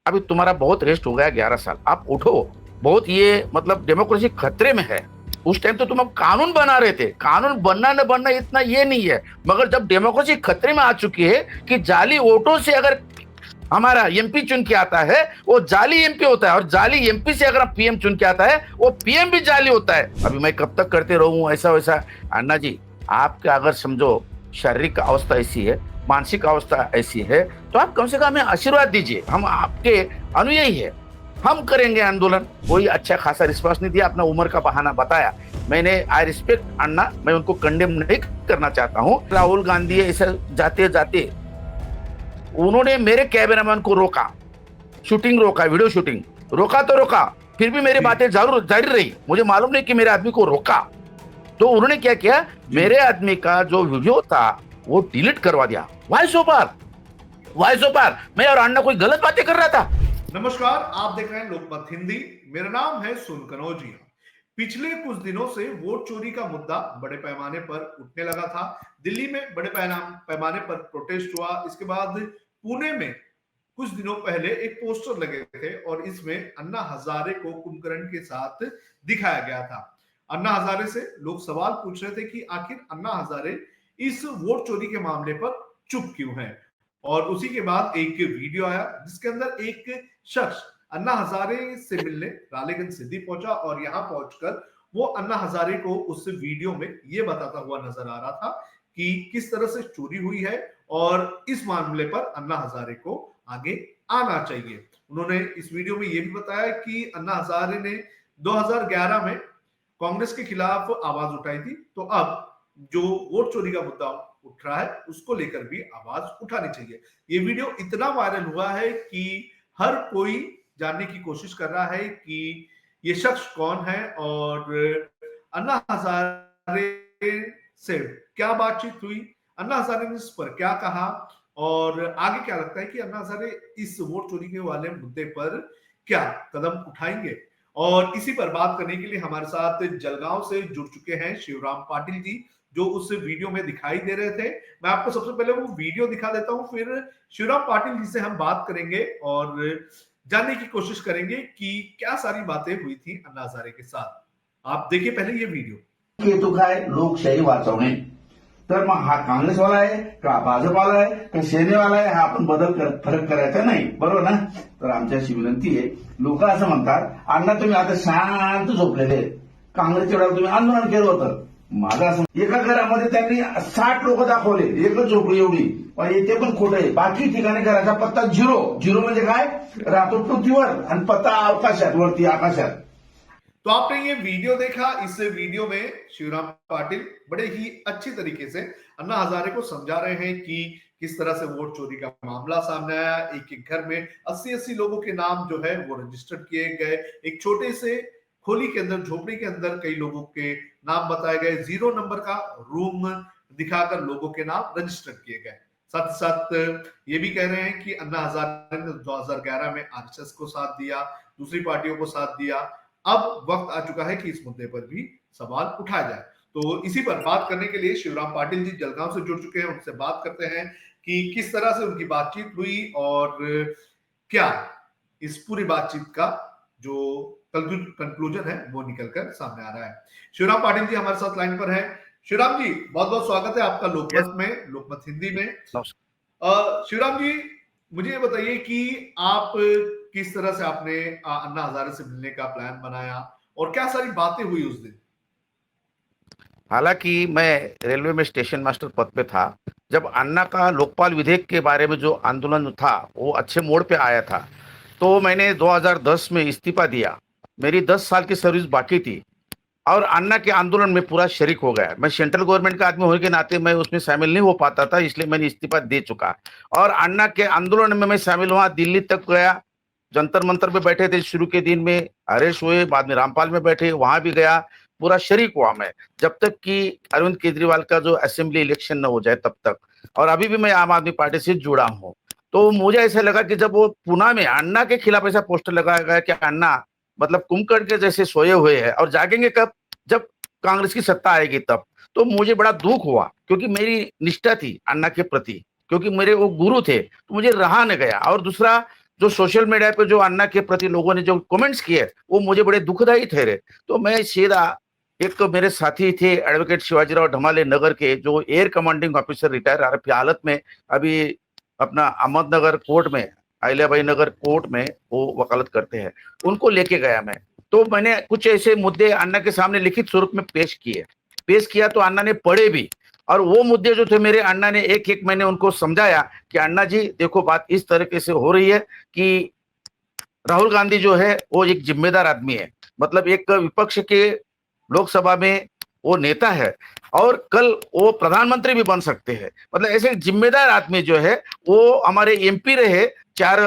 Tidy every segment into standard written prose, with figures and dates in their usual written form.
अभी तुम्हारा बहुत रेस्ट हो गया, 11 साल, आप उठो। बहुत ये मतलब डेमोक्रेसी खतरे में है। उस टाइम तो तुम अब कानून बना रहे थे, कानून बनना न बनना इतना ये नहीं है, मगर जब डेमोक्रेसी खतरे में आ चुकी है कि जाली वोटों से अगर हमारा एमपी चुन के आता है वो जाली एमपी होता है, और जाली एमपी से अगर पीएम चुन के आता है वो पीएम भी जाली होता है। अभी मैं कब तक करते रहूं ऐसा वैसा? अन्ना जी, आपके अगर समझो शारीरिक अवस्था ऐसी है, मानसिक अवस्था ऐसी है, तो आप कम से कम हमें आशीर्वाद दीजिए। हम आपके अनुयायी है, हम करेंगे आंदोलन। कोई अच्छा खासा रिस्पॉन्स नहीं दिया, अपना उम्र का बहाना बताया। मैंने आई रिस्पेक्ट अन्ना, मैं उनको कंडेम नहीं करना चाहता हूँ। राहुल गांधी ऐसा जाते जाते उन्होंने मेरे कैमरामैन को रोका, शूटिंग रोका, वीडियो शूटिंग रोका तो रोका, फिर भी मेरी बातें जरूर जारी रही। मुझे मालूम नहीं कि मेरे आदमी को रोका, तो उन्होंने क्या किया, मेरे आदमी का जो वीडियो था वो डिलीट करवा दिया। वॉइस ओवर मैं और अन्ना कोई गलत बातें कर रहा था? नमस्कार, आप देख रहे हैं लोकमत हिंदी। मेरा नाम है सुन कनौजिया। पिछले कुछ दिनों से वोट चोरी का मुद्दा बड़े पैमाने पर उठने लगा था। दिल्ली में बड़े पैमाने पर प्रोटेस्ट हुआ। इसके बाद पुणे में कुछ दिनों पहले एक पोस्टर लगे थे और इसमें अन्ना हजारे को कुंभकर्ण के साथ दिखाया गया था। अन्ना हजारे से लोग सवाल पूछ रहे थे कि आखिर अन्ना हजारे इस वोट चोरी के मामले पर चुप क्यों हैं। और उसी के बाद एक वीडियो आया जिसके अंदर एक शख्स अन्ना हजारे से मिलने रालेगंज सिद्धि पहुंचा और यहां पहुंचकर वो अन्ना हजारे को उस वीडियो में ये बताता हुआ नजर आ रहा था कि किस तरह से चोरी हुई है और इस मामले पर अन्ना हजारे को आगे आना चाहिए। उन्होंने इस वीडियो में यह भी बताया कि अन्ना हजारे ने 2011 में कांग्रेस के खिलाफ आवाज उठाई थी, तो अब जो वोट चोरी का मुद्दा उठ रहा है उसको लेकर भी आवाज उठानी चाहिए। ये वीडियो इतना वायरल हुआ है कि हर कोई जानने की कोशिश कर रहा है कि ये शख्स कौन है और अन्ना हजारे से क्या बातचीत हुई, अन्ना हजारे ने इस पर क्या कहा और आगे क्या लगता है कि अन्ना हजारे इस वोट चोरी के वाले मुद्दे पर क्या कदम उठाएंगे। और इसी पर बात करने के लिए हमारे साथ जलगांव से जुड़ चुके हैं शिवराम पाटिल जी, जो उस वीडियो में दिखाई दे रहे थे। मैं आपको सबसे पहले वो वीडियो दिखा देता हूं, फिर शिवराम पाटिल जी से हम बात करेंगे और जानने की कोशिश करेंगे कि क्या सारी बातें हुई थी अन्ना हजारे के साथ। आप देखिए पहले ये वीडियो। हेतू काय लोकशाही वाचवणे, तर मग हा काँग्रेसवाला आहे का भाजपवाला आहे का सेनेवाला आहे, हा आपण फरक करायचा नाही, बरोबर ना? तर आमची अशी विनंती आहे, लोक असं म्हणतात अण्णा तुम्ही आता शांत झोपलेले, काँग्रेसच्या वेळेला तुम्ही आंदोलन केलं होतं, माझं असं एका घरामध्ये त्यांनी 60 लोक दाखवले, एकच झोपडी एवढी, पण ते पण खोटं आहे। बाकी ठिकाणी घराचा पत्ता झिरो म्हणजे काय, राहतो पृथ्वीवर आणि पत्ता अवकाशात, वरती आकाशात। तो आपने ये वीडियो देखा। इस वीडियो में शिवराम पाटिल बड़े ही अच्छी तरीके से अन्ना हजारे को समझा रहे हैं कि किस तरह से वोट चोरी का मामला सामने आया। एक एक घर में 80-80 लोगों के नाम जो है वो रजिस्टर्ड किए गए। एक छोटे से खोली के अंदर, झोपड़ी के अंदर कई लोगों के नाम बताए गए। 0 नंबर का रूम दिखाकर लोगों के नाम रजिस्टर्ड किए गए। साथ ही साथ ये भी कह रहे हैं कि अन्ना हजारे ने 2011 में आरएसएस को साथ दिया, दूसरी पार्टियों को साथ दिया। अब वक्त आ चुका है कि इस मुद्दे पर भी सवाल उठाया जाए। तो इसी पर बात करने के लिए शिवराम पाटिल जी जलगांव से जुड़ चुके हैं। उनसे बात करते हैं कि किस तरह से उनकी बातचीत हुई और क्या इस पूरी बातचीत का जो कंक्लूजन है वो निकलकर सामने आ रहा है। शिवराम पाटिल जी हमारे साथ लाइन पर है। शिवराम जी, बहुत बहुत स्वागत है आपका लोकमत में, लोकमत हिंदी में। शिवराम जी, मुझे ये बताइए कि आप किस तरह से आपने अन्ना हजारे से मिलने का प्लान बनाया और क्या सारी बातें हुई उस दिन? हालांकि मैं रेलवे में स्टेशन मास्टर पद पे था जब अन्ना का लोकपाल विधेयक के बारे में जो आंदोलन था वो अच्छे मोड़ पे आया था, तो मैंने 2010 में इस्तीफा दिया। मेरी 10 साल की सर्विस बाकी थी और अन्ना के आंदोलन में पूरा शरीक हो गया। मैं सेंट्रल गवर्नमेंट का आदमी होने के नाते मैं उसमें शामिल नहीं हो पाता था, इसलिए मैंने इस्तीफा दे चुका। और अन्ना के आंदोलन में मैं शामिल हुआ, दिल्ली तक गया, जंतर मंतर पे बैठे थे, शुरू के दिन में अरेस्ट हुए, बाद में रामपाल में बैठे, वहां भी गया, पूरा शरीक हुआ मैं, जब तक कि अरविंद केजरीवाल का जो असेंबली इलेक्शन न हो जाए तब तक। और अभी भी मैं आम आदमी पार्टी से जुड़ा हूँ। तो मुझे ऐसा लगा कि जब वो पुणे में अन्ना के खिलाफ ऐसा पोस्टर लगाया गया कि अन्ना मतलब कुंभकर्ण के जैसे सोए हुए हैं और जागेंगे कब, जब कांग्रेस की सत्ता आएगी तब, तो मुझे बड़ा दुख हुआ, क्योंकि मेरी निष्ठा थी अन्ना के प्रति, क्योंकि मेरे वो गुरु थे, तो मुझे रहा न गया। और दूसरा, जो सोशल मीडिया पे जो अन्ना के प्रति लोगों ने जो कमेंट्स किए वो मुझे बड़े दुखदायी ठहरे। तो मैं सीधा एक तो मेरे साथी थे एडवोकेट शिवाजीराव ढमाले नगर के, जो air commanding officer retire RP हालत में अभी अपना अहमदनगर कोर्ट में, अहिल्याबाई नगर कोर्ट में वो वकालत करते हैं, उनको लेके गया मैं। तो मैंने कुछ ऐसे मुद्दे अन्ना के सामने लिखित स्वरूप में पेश किया तो अन्ना ने पढ़े भी, और वो मुद्दे जो थे मेरे अन्ना ने एक एक मैंने उनको समझाया कि अन्ना जी देखो बात इस तरीके से हो रही है कि राहुल गांधी जो है वो एक जिम्मेदार आदमी है, मतलब एक विपक्ष के लोकसभा में वो नेता है और कल वो प्रधानमंत्री भी बन सकते हैं, मतलब ऐसे जिम्मेदार आदमी जो है वो हमारे एमपी रहे 4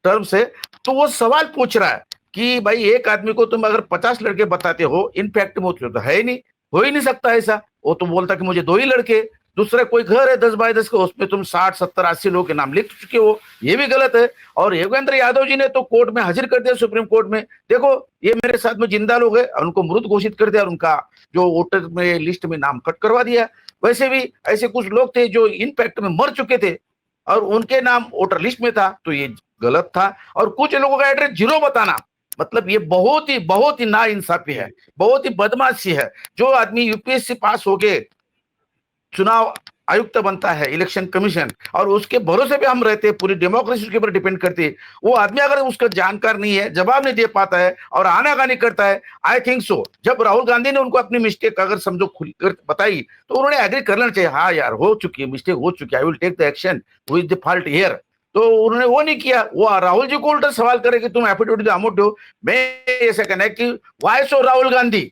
टर्म से। तो वो सवाल पूछ रहा है कि भाई एक आदमी को तुम अगर 50 लड़के बताते हो, इनफैक्ट वो तो है ही नहीं, हो ही नहीं सकता ऐसा। वो तो बोलता कि मुझे 2 ही लड़के, दूसरा कोई घर है 10 बाय 10 का, उसमें तुम 60 70 80 लोगों के नाम लिख चुके हो, ये भी गलत है। और योगेंद्र यादव जी ने तो कोर्ट में हाजिर कर दिया, सुप्रीम कोर्ट में, देखो ये मेरे साथ में जिंदा लोग है, उनको मृत घोषित कर दिया और उनका जो वोटर में लिस्ट में नाम कट करवा दिया। वैसे भी ऐसे कुछ लोग थे जो इनफैक्ट में मर चुके थे और उनके नाम वोटर लिस्ट में था, तो ये गलत था। और कुछ लोगों का एड्रेस 0 बताना, मतलब ये बहुत ही नाइंसाफी है, बहुत ही बदमाशी है। जो आदमी यूपीएससी पास होके चुनाव आयुक्त बनता है, इलेक्शन कमीशन, और उसके भरोसे पे हम रहते हैं, पूरी डेमोक्रेसी उसके ऊपर डिपेंड करती है, वो आदमी अगर उसका जानकार नहीं है, जवाब नहीं दे पाता है और आनाकानी करता है, आई थिंक सो जब राहुल गांधी ने उनको अपनी मिस्टेक अगर समझो खुलकर बताई तो उन्होंने एग्री कर लेना चाहिए, हाँ यार हो चुकी है, मिस्टेक हो चुकी है, I will take the action, who is the fault here. तो उन्होंने वो नहीं किया, वो राहुल जी को उल्टा सवाल करे कि तुम एफिडेविट अमोट हो। मैं ऐसा कहना है कि वाई सो राहुल गांधी,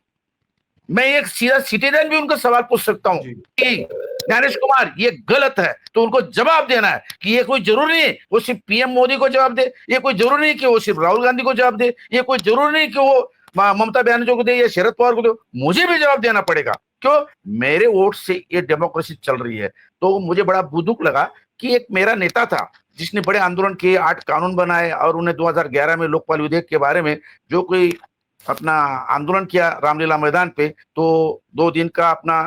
मैं एक सीधा सिटीजन भी उनको सवाल पूछ सकता हूं कि ज्ञानेश कुमार ये गलत है, तो उनको जवाब देना है कि ये कोई जरूरी नहीं वो सिर्फ पीएम मोदी को जवाब दे, ये कोई जरूरी नहीं कि वो सिर्फ राहुल गांधी को जवाब दे, ये कोई जरूरी नहीं कि वो ममता बनर्जी को दे या शरद पवार को दे, मुझे भी जवाब देना पड़ेगा। क्यों? मेरे वोट से ये डेमोक्रेसी चल रही है। तो मुझे बड़ा दुख लगा कि एक मेरा नेता था जिसने बड़े आंदोलन किए, 8 कानून बनाए और उन्हें 2011 में लोकपाल विधेयक के बारे में जो कोई अपना आंदोलन किया रामलीला मैदान पे, तो 2 दिन का अपना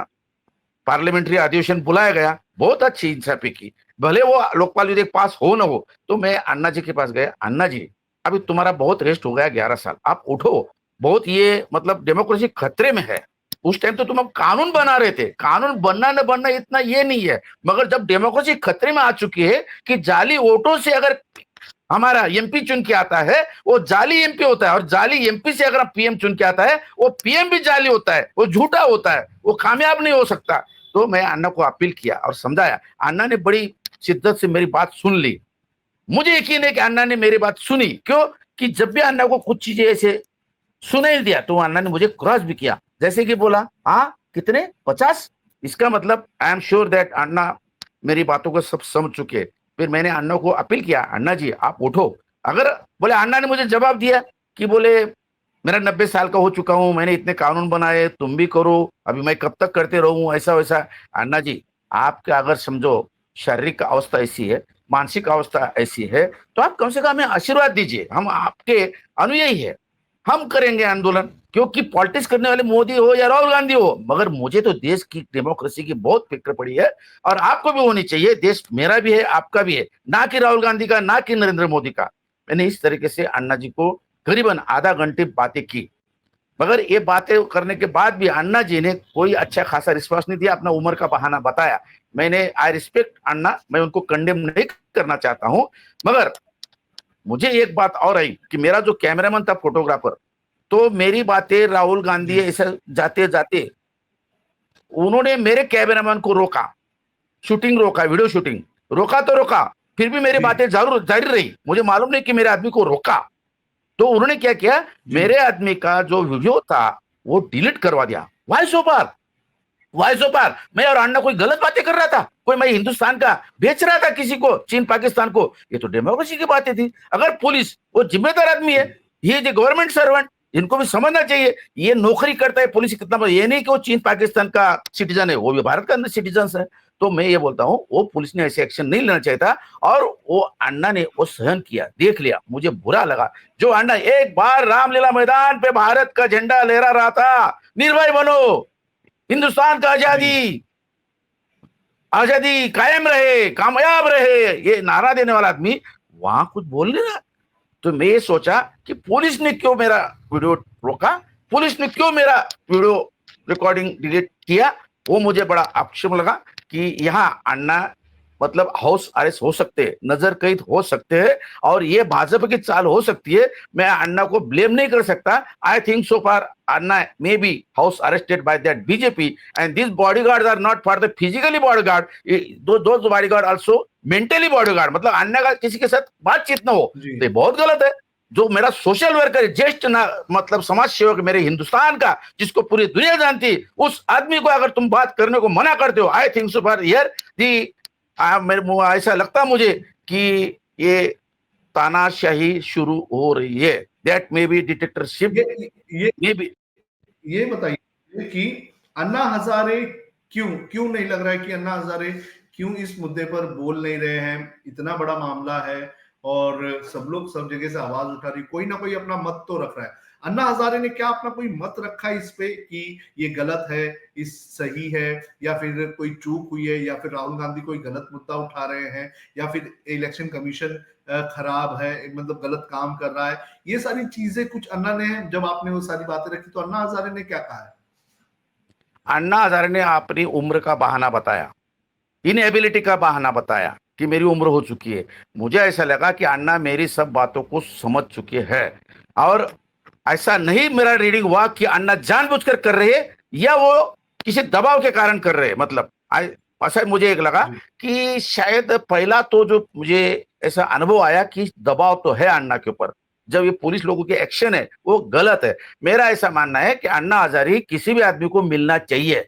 पार्लियामेंट्री अधिवेशन बुलाया गया, बहुत अच्छी इंसाफी की, भले वो लोकपाल विधेयक पास हो ना हो। तो मैं अन्ना जी के पास गया, अन्ना जी अभी तुम्हारा बहुत रेस्ट हो गया 11 साल, आप उठो, बहुत ये मतलब डेमोक्रेसी खतरे में है। उस टाइम तो तुम अब कानून बना रहे थे, कानून बनना न बनना इतना ये नहीं है, मगर जब डेमोक्रेसी खतरे में आ चुकी है कि जाली वोटों से अगर हमारा एमपी चुन के आता है वो जाली एमपी होता है, और जाली एमपी से अगर पीएम चुन के आता है वो पीएम भी जाली होता है, वो झूठा होता है, वो कामयाब नहीं हो सकता। तो मैं अन्ना को अपील किया और समझाया, अन्ना ने बड़ी शिद्दत से मेरी बात सुन ली। मुझे यकीन है कि अन्ना ने मेरी बात सुनी, क्यों कि जब भी अन्ना को कुछ चीजें ऐसे सुनाई दिया तो अन्ना ने मुझे क्रॉस भी किया, जैसे कि बोला हाँ कितने 50, इसका मतलब आई एम श्योर दैट अन्ना मेरी बातों को सब समझ चुके। फिर मैंने अन्ना को अपील किया, अन्ना जी आप उठो। अगर बोले, अन्ना ने मुझे जवाब दिया कि बोले मेरा 90 साल का हो चुका हूं, मैंने इतने कानून बनाए, तुम भी करो, अभी मैं कब तक करते रहूं ऐसा वैसा। अन्ना जी आपके अगर समझो शारीरिक अवस्था ऐसी है, मानसिक अवस्था ऐसी है, तो आप कम से कम हमें आशीर्वाद दीजिए, हम आपके अनुयायी है, हम करेंगे आंदोलन, क्योंकि पॉलिटिक्स करने वाले मोदी हो या राहुल गांधी हो, मगर मुझे तो देश की डेमोक्रेसी की बहुत फिक्र पड़ी है, और आपको भी होनी चाहिए, देश मेरा भी है आपका भी है, ना कि राहुल गांधी का, ना कि नरेंद्र मोदी का। मैंने इस तरीके से अन्ना जी को करीबन आधा घंटे बातें की, मगर ये बातें करने के बाद भी अन्ना जी ने कोई अच्छा खासा रिस्पॉन्स नहीं दिया, अपना उम्र का बहाना बताया। मैंने आई रिस्पेक्ट अन्ना, मैं उनको कंडेम नहीं करना चाहता हूं, मगर मुझे एक बात और आई कि मेरा जो कैमरामैन था फोटोग्राफर, तो मेरी बातें राहुल गांधी ऐसा जाते जाते उन्होंने मेरे कैमरामैन को रोका, शूटिंग रोका, वीडियो शूटिंग रोका तो रोका, फिर भी मेरी बातें जरूर जारी रही। मुझे मालूम नहीं कि मेरे आदमी को रोका, तो उन्होंने क्या किया, मेरे आदमी का जो वीडियो था वो डिलीट करवा दिया। वाई सो पार मैं और अन्ना कोई गलत बातें कर रहा था, कोई मैं हिंदुस्तान का बेच रहा था किसी को, चीन पाकिस्तान को, ये तो डेमोक्रेसी की बातें थी। अगर पुलिस वो जिम्मेदार आदमी है, ये जो गवर्नमेंट सर्वेंट, इनको भी समझना चाहिए, ये नौकरी करता है पुलिस कितना, ये नहीं कि वो चीन पाकिस्तान का सिटीजन है, वो भी भारत का अंदर सिटीजन है। तो मैं ये बोलता हूं वो पुलिस ने ऐसे एक्शन नहीं लेना चाहिए था, और वो अन्ना ने वो सहन किया, देख लिया, मुझे बुरा लगा। जो अन्ना एक बार रामलीला मैदान पे भारत का झंडा लहरा रहा था, निर्भय बनो, हिंदुस्तान का आजादी कायम रहे, कामयाब रहे, ये नारा देने वाला आदमी वहां कुछ बोल नहीं रहा, तो मैं ये सोचा कि पुलिस ने क्यों मेरा वीडियो रोका, पुलिस ने क्यों मेरा वीडियो रिकॉर्डिंग डिलीट किया, वो मुझे बड़ा आक्षेप लगा कि यहाँ अन्ना मतलब हाउस अरेस्ट हो सकते हैं, नजर कैद हो सकते हैं और ये भाजपा की चाल हो सकती है। मैं अन्ना को ब्लेम नहीं कर सकता। I think so far Anna may be house arrested by that BJP and this bodyguards are not for the physically bodyguard, those bodyguard also mentally bodyguard. मतलब अन्ना का किसी के साथ बातचीत ना हो जी। तो ये बहुत गलत है। जो मेरा सोशल वर्कर ज्येष्ठ ना मतलब समाज सेवक मेरे हिंदुस्तान का, जिसको पूरी दुनिया जानती है, उस आदमी को अगर तुम बात करने को मना करते हो, आई थिंक सो फार हियर दी ऐसा लगता मुझे कि ये तानाशाही शुरू हो रही है। दैट मे बी डिटेक्टरशिप ये मे बी। ये बताइए कि अन्ना हजारे क्यों क्यों नहीं लग रहा है कि अन्ना हजारे क्यों इस मुद्दे पर बोल नहीं रहे हैं? इतना बड़ा मामला है और सब लोग सब जगह से आवाज उठा रही, कोई ना कोई अपना मत तो रख रहा है। अन्ना हजारे ने क्या अपना कोई मत रखा है इस पे कि ये गलत है, इस सही है, या फिर कोई चूक हुई है, या फिर राहुल गांधी कोई गलत मुद्दा उठा रहे हैं, या फिर इलेक्शन कमीशन खराब है, मतलब गलत काम कर रहा है? ये सारी चीजें कुछ अन्ना ने, जब आपने वो सारी बातें रखी तो अन्ना हजारे ने क्या कहा है? अन्ना हजारे ने अपनी उम्र का बहाना बताया, इनएबिलिटी का बहाना बताया कि मेरी उम्र हो चुकी है। मुझे ऐसा लगा कि अन्ना मेरी सब बातों को समझ चुके हैं और ऐसा नहीं मेरा रीडिंग हुआ कि अन्ना जानबूझकर कर रहे हैं या वो किसी दबाव के कारण कर रहे हैं। मतलब ऐसा मुझे एक लगा जी। कि शायद पहला तो जो मुझे ऐसा अनुभव आया कि दबाव तो है अन्ना के ऊपर, जब ये पुलिस लोगों के एक्शन है वो गलत है। मेरा ऐसा मानना है कि अन्ना हजारे किसी भी आदमी को मिलना चाहिए।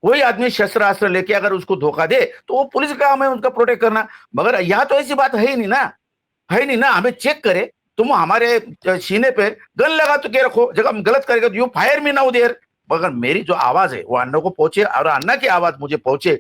कोई आदमी शस्त्र अस्त्र लेके अगर उसको धोखा दे तो वो पुलिस का काम है उनका प्रोटेक्ट करना, मगर यहाँ तो ऐसी बात है ही नहीं ना, है ही नहीं ना। हमें चेक करे, तुम हमारे सीने पे गन लगा तो के रखो, जब हम गलत करेंगे तो you fire me now there, मगर मेरी जो आवाज है वो अन्ना को पहुंचे और अन्ना की आवाज मुझे पहुंचे,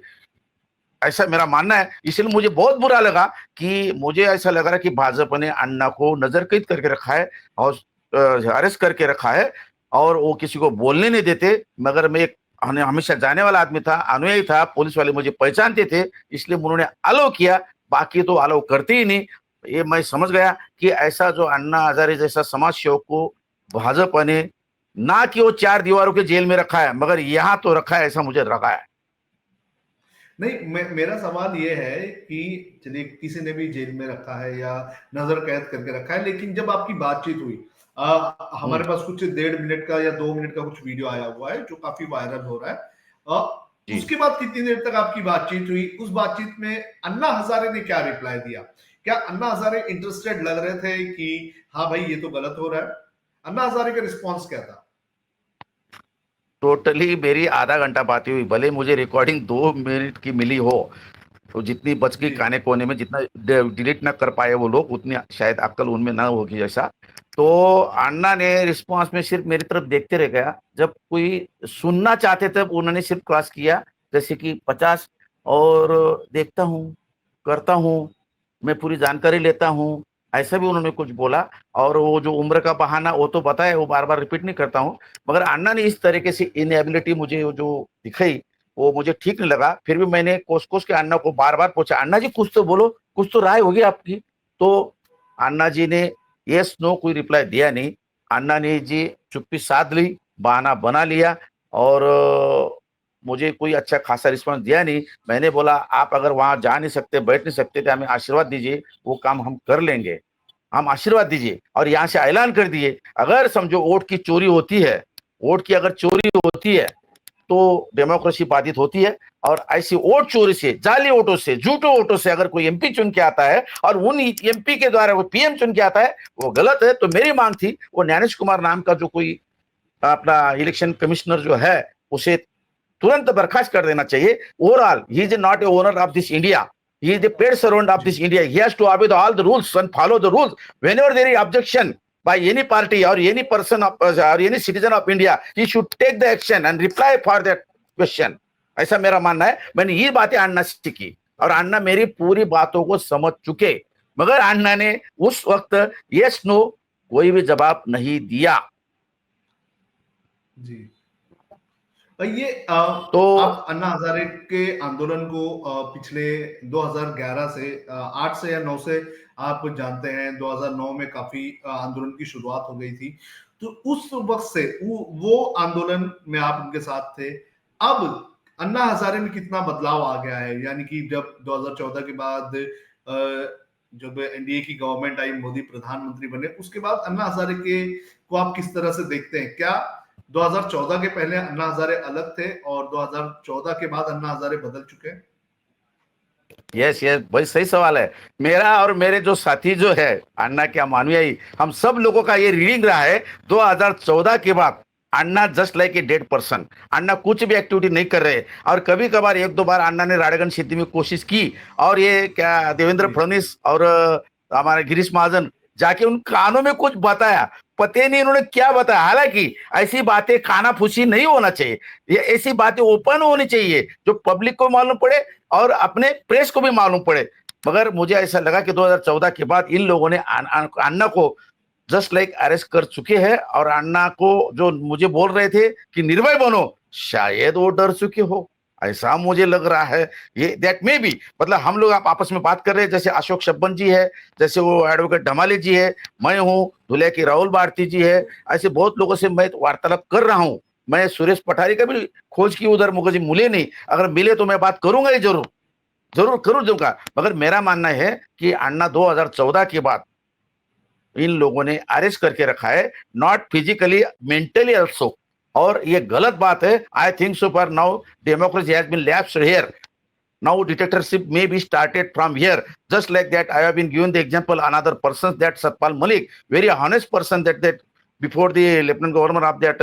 ऐसा मेरा मानना है। इसलिए मुझे बहुत बुरा लगा कि मुझे ऐसा लग रहा है कि भाजपा ने अन्ना को नजर कैद करके रखा है और अरेस्ट करके रखा है और वो किसी को बोलने नहीं देते। मगर मैं एक हमेशा जाने वाला आदमी था, अनुयायी था, पुलिस वाले मुझे पहचानते थे, इसलिए उन्होंने अलाउ किया, बाकी तो अलाउ करते ही नहीं। ये मैं समझ गया कि ऐसा जो अन्ना हजारे जैसा समाज सेवक को भाजपा ने ना कि वो 4 दीवारों के जेल में रखा है, मगर यहाँ तो रखा है, ऐसा मुझे लगा है। नहीं, मेरा सवाल ये है कि चलिए किसी ने भी जेल में रखा है या नजर कैद करके रखा है, लेकिन जब आपकी बातचीत हुई, हम्म, हमारे पास कुछ 1.5 मिनट का या 2 मिनट का कुछ वीडियो आया हुआ है जो काफी वायरल हो रहा है। जी। उसके बाद कितनी देर तक आपकी बातचीत हुई? उस बातचीत में अन्ना हजारे ने क्या रिप्लाई दिया? क्या अन्ना हजारे इंटरेस्टेड लग रहे थे कि हाँ भाई ये तो गलत हो रहा है? अन्ना हजारे का रिस्पॉन्स क्या था? टोटली मेरी आधा घंटा बात हुई, भले मुझे रिकॉर्डिंग 2 मिनट की मिली हो, तो जितनी बच गई जी। काने कोने में, जितना डिलीट ना कर पाए वो लोग, उतनी शायद अक्ल उनमें ना होगी जैसा। तो अन्ना ने रिस्पांस में सिर्फ मेरी तरफ देखते रह गया, जब कोई सुनना चाहते तब उन्होंने सिर्फ क्रॉस किया, जैसे कि 50 और देखता हूँ, करता हूँ, मैं पूरी जानकारी लेता हूँ, ऐसा भी उन्होंने कुछ बोला। और वो जो उम्र का बहाना वो तो पता है, वो बार बार रिपीट नहीं करता हूँ, मगर अन्ना ने इस तरीके से इनएबिलिटी मुझे वो जो दिखाई वो मुझे ठीक नहीं लगा। फिर भी मैंने कोस कोस के अन्ना को बार बार पूछा, अन्ना जी कुछ तो बोलो, कुछ तो राय होगी आपकी। तो अन्ना जी ने यस नो कोई रिप्लाई दिया नहीं। अन्ना ने जी चुप्पी साध ली, बहाना बना लिया और मुझे कोई अच्छा खासा रिस्पॉन्स दिया नहीं। मैंने बोला आप अगर वहां जा नहीं सकते, बैठ नहीं सकते तो हमें आशीर्वाद दीजिए, वो काम हम कर लेंगे, हम आशीर्वाद दीजिए। और यहाँ से ऐलान कर दिए अगर समझो वोट की चोरी होती है, वोट की अगर चोरी होती है तो डेमोक्रेसी बाधित होती है। और ऐसी वोट चोरी से, जाली वोटों से, झूठे वोटों से अगर कोई एमपी चुन के आता है और उन एमपी के द्वारा वो पीएम चुन के आता है, वो गलत है। तो मेरी मांग थी वो ज्ञानेश कुमार नाम का जो कोई अपना इलेक्शन कमिश्नर जो है उसे तुरंत बर्खास्त कर देना चाहिए। Overall he is not a owner of this India, he is the paid servant of this India. He has to obey all the rules and follow the rules. Whenever there is objection by any party or any person of, or any citizen of India, he should take the action and reply for that question. ऐसा मेरा मानना है। मैंने ये बातें अन्ना से की और अन्ना मेरी पूरी बातों को समझ चुके, मगर अन्ना ने उस वक्त यस नो कोई भी जवाब नहीं दिया। जी। ये तो आप अन्ना हजारे के आंदोलन को पिछले 2011 से 8 से या 9 से आप जानते हैं 2009 में काफी आंदोलन की शुरुआत हो गई थी। तो उस वक्त से वो आंदोलन में आप उनके साथ थे। अब अन्ना हजारे में कितना बदलाव आ गया है, यानी कि जब 2014 के बाद जब एनडीए की गवर्नमेंट आई, मोदी प्रधानमंत्री बने, उसके बाद अन्ना हजारे के को आप किस तरह से देखते हैं? क्या 2014 के पहले अन्ना हजारे अलग थे और 2014 के बाद अन्ना हजारे बदल चुके हैं? यस यस, भाई सही सवाल है। मेरा और मेरे जो साथी जो है अन्ना के अनुयायी, हम सब लोगों का ये रीडिंग रहा है 2014 के बाद Anna just like a dead person. Anna कुछ भी एक्टिविटी नहीं कर रहे। और कभी कभार एक दो बार अन्ना ने राडेगन सिद्धि में कोशिश की, और ये क्या देवेंद्र फडणवीस और हमारे गिरीश महाजन जाके उन कानों में कुछ बताया, पते नहीं इन्होंने क्या बताया। हालांकि ऐसी बातें कानाफूसी नहीं होना चाहिए, ये ऐसी बातें ओपन होनी चाहिए जो पब्लिक को मालूम पड़े और अपने प्रेस को भी मालूम पड़े। मगर मुझे ऐसा लगा कि 2014 के बाद इन लोगों ने अन्ना को जस्ट लाइक अरेस्ट कर चुके हैं, और अन्ना को जो मुझे बोल रहे थे कि निर्भय बनो, शायद वो डर चुके हो, ऐसा मुझे लग रहा है। ये दैट मे बी, मतलब हम लोग आप आपस में बात कर रहे हैं, जैसे अशोक शब्बन जी है, जैसे वो एडवोकेट ढमाली जी है, मैं हूँ, धुले की राहुल भारती जी है, ऐसे बहुत लोगों से मैं वार्तालाप कर रहा हूँ। मैं सुरेश पठारी का भी खोज की, उधर मुझे मिले नहीं, अगर मिले तो मैं बात करूंगा ही, जरूर जरूर करूँ दूंगा। मगर मेरा मानना है कि अन्ना 2014 के बाद इन लोगों ने अरेस्ट करके रखा है, नॉट फिजिकली, मेंटली ऑल्सो। और ये गलत बात है। I think so for now democracy has been lapsed here, now dictatorship may be started from here. Just like that, I have been given the example another person, that Satpal Malik, very honest person, that before the lieutenant governor of that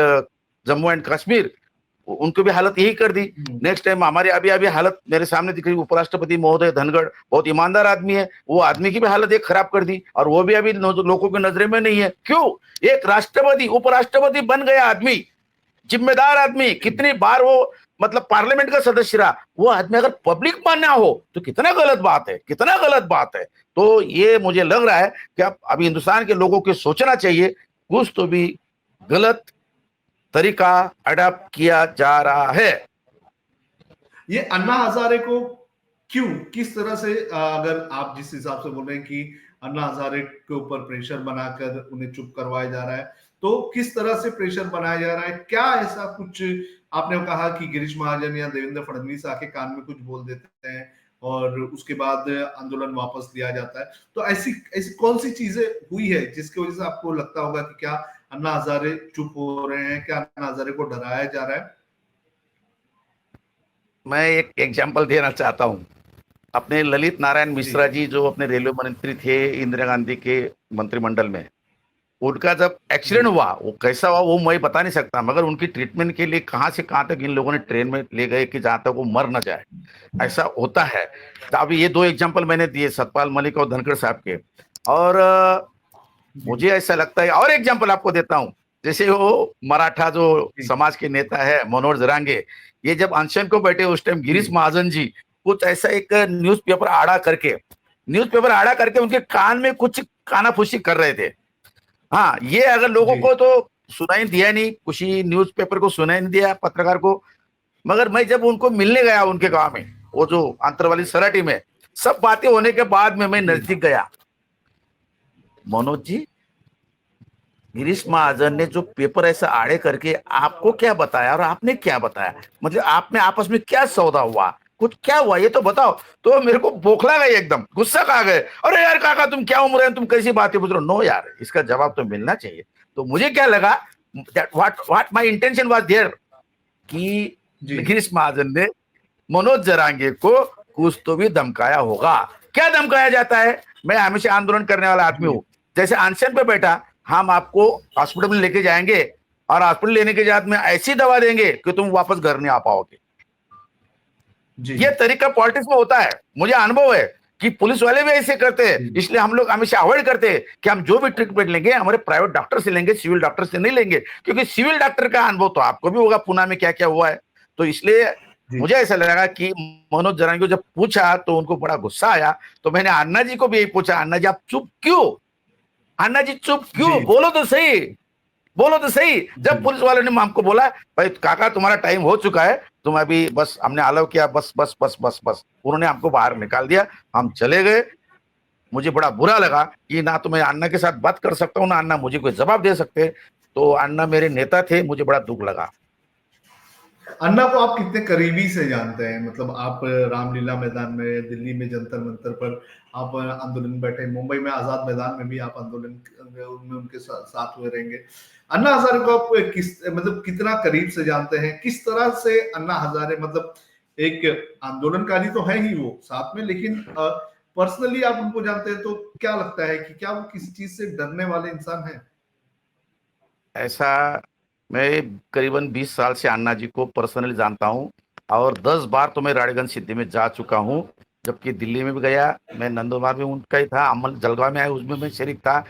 Jammu and Kashmir, उनको भी हालत यही कर दी। Next time हमारे अभी अभी हालत मेरे सामने दिख रही, उपराष्ट्रपति महोदय धनखड़ बहुत ईमानदार आदमी है, वो आदमी की भी हालत एक खराब कर दी, और वो भी अभी लोगों की नजरे में नहीं है। क्यों? एक राष्ट्रपति उपराष्ट्रपति बन गया आदमी, जिम्मेदार आदमी, कितनी बार वो मतलब पार्लियामेंट का सदस्य रहा, वो आदमी अगर पब्लिक मानना हो तो कितना गलत बात है, कितना गलत बात है। तो ये मुझे लग रहा है कि अब अभी हिंदुस्तान के लोगों को सोचना चाहिए, कुछ तो भी गलत तरीका अडॉप्ट किया जा रहा है। ये अन्ना हजारे को क्यों, किस तरह से, अगर आप जिस हिसाब से बोल रहे हैं कि अन्ना हजारे के ऊपर प्रेशर बनाकर उन्हें चुप करवाया जा रहा है, तो किस तरह से प्रेशर बनाया जा रहा है? क्या ऐसा कुछ, आपने कहा कि गिरीश महाजन या देवेंद्र फडणवीस आके कान में कुछ बोल देते हैं और उसके बाद आंदोलन वापस लिया जाता है, तो ऐसी ऐसी कौन सी चीजें हुई है जिसकी वजह से आपको लगता होगा कि क्या अन्ना हजारे चुप हो रहे हैं, क्या अन्ना हजारे को डराया जा रहा है? मैं एक एग्जांपल देना चाहता हूं। अपने ललित नारायण मिश्रा जी, जो अपने रेलवे मंत्री थे इंदिरा गांधी के मंत्रिमंडल में, उनका जब एक्सीडेंट हुआ, वो कैसा हुआ वो मैं बता नहीं सकता, मगर उनकी ट्रीटमेंट के लिए कहां से कहां तक इन लोगों ने ट्रेन में ले गए कि जहां तक वो मर ना जाए, ऐसा होता है। तो अभी ये दो एग्जांपल मैंने दिए, सतपाल मलिक और धनखड़ साहब के। और मुझे ऐसा लगता है, और एग्जांपल आपको देता हूं, जैसे वो मराठा जो समाज के नेता है मनोज जरांगे, ये जब अनशन को बैठे उस टाइम गिरीश महाजन जी कुछ ऐसा एक न्यूज़पेपर आड़ा करके उनके कान में कुछ कानाफूसी कर रहे थे। हाँ, ये अगर लोगों को तो सुनाई दिया नहीं, कुछ ही न्यूज़पेपर को सुनाई नहीं दिया, पत्रकार को। मगर मैं जब उनको मिलने गया उनके गांव में, वो जो अंतरवाली सराठी में, सब बातें होने के बाद में मैं नजदीक गया, मनोज जी, गिरीश महाजन ने जो पेपर ऐसा आड़े करके आपको क्या बताया और आपने क्या बताया, मतलब आपने आपस में क्या सौदा हुआ, कुछ क्या हुआ, ये तो बताओ। तो मेरे को बौखला गई, एकदम गुस्सा खा गए। अरे यार काका, तुम क्या उम्र है, तुम कैसी बातें पूछ रहे हो? नो यार, इसका जवाब तो मिलना चाहिए। तो मुझे क्या लगा, what my intention was there, कि गिरीश महाजन ने मनोज जरांगे को कुछ तो भी धमकाया होगा। क्या धमकाया जाता है? मैं हमेशा आंदोलन करने वाला आदमी हूं, जैसे अनशन पे बैठा, हम आपको हॉस्पिटल में लेके जाएंगे और हॉस्पिटल लेने के बाद में ऐसी दवा देंगे कि तुम वापस घर नहीं आ पाओगे। ये तरीका पॉलिटिक्स में होता है, मुझे अनुभव है कि पुलिस वाले भी ऐसे करते हैं। इसलिए हम लोग हमेशा अवॉइड करते हैं कि हम जो भी ट्रीटमेंट लेंगे हमारे प्राइवेट डॉक्टर से लेंगे, सिविल डॉक्टर से नहीं लेंगे, क्योंकि सिविल डॉक्टर का अनुभव तो आपको भी होगा पुणे में क्या क्या हुआ है। तो इसलिए मुझे ऐसा लगा कि मनोज जरांगे को जब पूछा तो उनको बड़ा गुस्सा आया। तो मैंने अन्ना जी को भी यही पूछा, अन्ना जी आप चुप क्यों, अन्ना जी चुप क्यों, बोलो तो सही, बोलो तो सही। जब पुलिस वालों ने हमको बोला, भाई काका तुम्हारा टाइम हो चुका है, तुम अभी बस, हमने अलाउ किया, बस बस बस बस बस, उन्होंने हमको बाहर निकाल दिया, हम चले गए। मुझे बड़ा बुरा लगा कि ना तो मैं अन्ना के साथ बात कर सकता हूँ, ना अन्ना मुझे कोई जवाब दे सकते। तो अन्ना मेरे नेता थे, मुझे बड़ा दुख लगा। अन्ना को आप कितने करीबी से जानते हैं? मतलब आप रामलीला मैदान में, दिल्ली में जंतर मंतर पर आप आंदोलन बैठे, मुंबई में आजाद मैदान में भी आप आंदोलन में उनके साथ हुए रहेंगे। अन्ना हजारे को आप किस मतलब कितना करीब से जानते हैं? किस तरह से अन्ना हजारे मतलब एक आंदोलनकारी तो है ही वो साथ में, लेकिन पर्सनली आप उनको जानते हैं, तो क्या लगता है कि क्या वो किसी चीज से डरने वाले इंसान हैं? ऐसा, मैं करीबन 20 साल से अन्ना जी को पर्सनली जानता हूँ, और 10 बार तो मैं रानीगंज सिद्धि में जा चुका हूँ। जबकि दिल्ली में भी गया, मैं नंदुरबार में उनका ही था, अमल जलगांव में आया उसमें मैं शरीक था।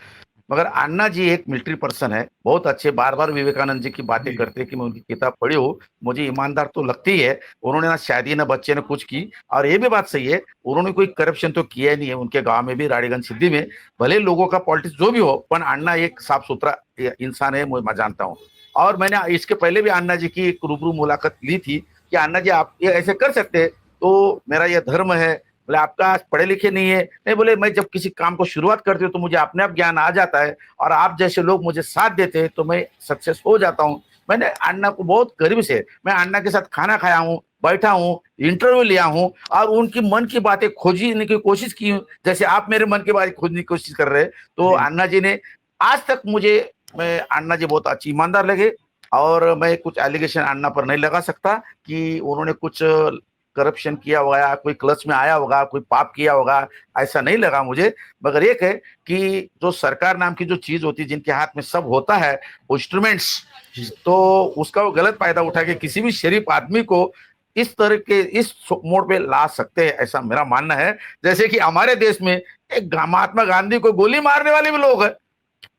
मगर अन्ना जी एक मिलिट्री पर्सन है, बहुत अच्छे, बार बार विवेकानंद जी की बातें जी। करते हैं कि मैं उनकी किताब पढ़ी हूँ। मुझे ईमानदार तो लगती है। उन्होंने ना शादी ना बच्चे ना कुछ की, और ये भी बात सही है, उन्होंने कोई करप्शन तो किया नहीं है उनके गांव में भी, रानीगंज सिद्धि में। भले लोगों का पॉलिटिक्स जो भी हो, पर अन्ना एक साफ सुथरा इंसान है, मैं जानता हूँ। और मैंने इसके पहले भी अन्ना जी की एक रूबरू मुलाकात ली थी कि अन्ना जी आप ये ऐसे कर सकते हैं, तो मेरा ये धर्म है। बोले आपका पढ़े लिखे नहीं है? नहीं, बोले मैं जब किसी काम को शुरुआत करती हूँ तो मुझे अपने आप ज्ञान आ जाता है, और आप जैसे लोग मुझे साथ देते हैं तो मैं सक्सेस हो जाता हूँ। मैंने अन्ना को बहुत करीब से, मैं अन्ना के साथ खाना खाया हूँ, बैठा हूँ, इंटरव्यू लिया हूँ, और उनकी मन की बातें खोजने की कोशिश की हूँ, जैसे आप मेरे मन की बात खोजने की कोशिश कर रहे हैं। तो जी। अन्ना जी ने आज तक मुझे, मैं अन्ना जी बहुत अच्छी ईमानदार लगे। और मैं कुछ एलिगेशन अन्ना पर नहीं लगा सकता कि उन्होंने कुछ करप्शन किया होगा, कोई क्लच में आया होगा, कोई पाप किया होगा, ऐसा नहीं लगा मुझे। मगर एक है कि जो सरकार नाम की जो चीज होती है, जिनके हाथ में सब होता है, वो इंस्ट्रूमेंट्स, जी। तो उसका वो गलत फायदा उठा के किसी भी शरीफ आदमी को इस तरह के इस मोड़ पे ला सकते हैं, ऐसा मेरा मानना है। जैसे कि हमारे देश में एक महात्मा गांधी को गोली मारने वाले भी लोग हैं,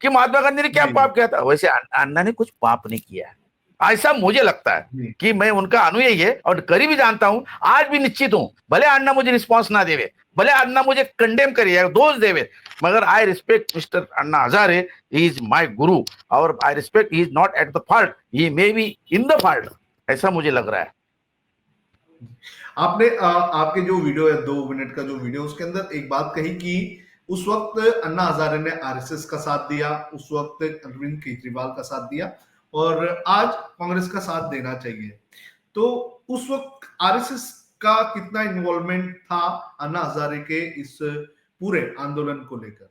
कि महात्मा गांधी ने क्या जी। पाप किया था, वैसे अन्ना ने कुछ पाप नहीं किया है, ऐसा मुझे लगता है। जी। कि मैं उनका अनुयायी है और करीबी जानता हूं, आज भी निश्चित हूं। भले अन्ना मुझे रिस्पांस ना देवे, भले अन्ना मुझे कंडेम करे या दोष देवे, मगर I respect mister Anna Hazare, he is my गुरु, और I respect, he is not at the fault, he may be in the fault, ऐसा मुझे लग रहा है। आपने आपके जो वीडियो है 2 मिनट का जो वीडियो, उसके अंदर एक बात कही कि उस वक्त अन्ना हजारे ने आरएसएस का साथ दिया, उस वक्त अरविंद केजरीवाल का साथ दिया, और आज कांग्रेस का साथ देना चाहिए। तो उस वक्त आरएसएस का कितना इन्वॉल्वमेंट था अन्ना हजारे के इस पूरे आंदोलन को लेकर?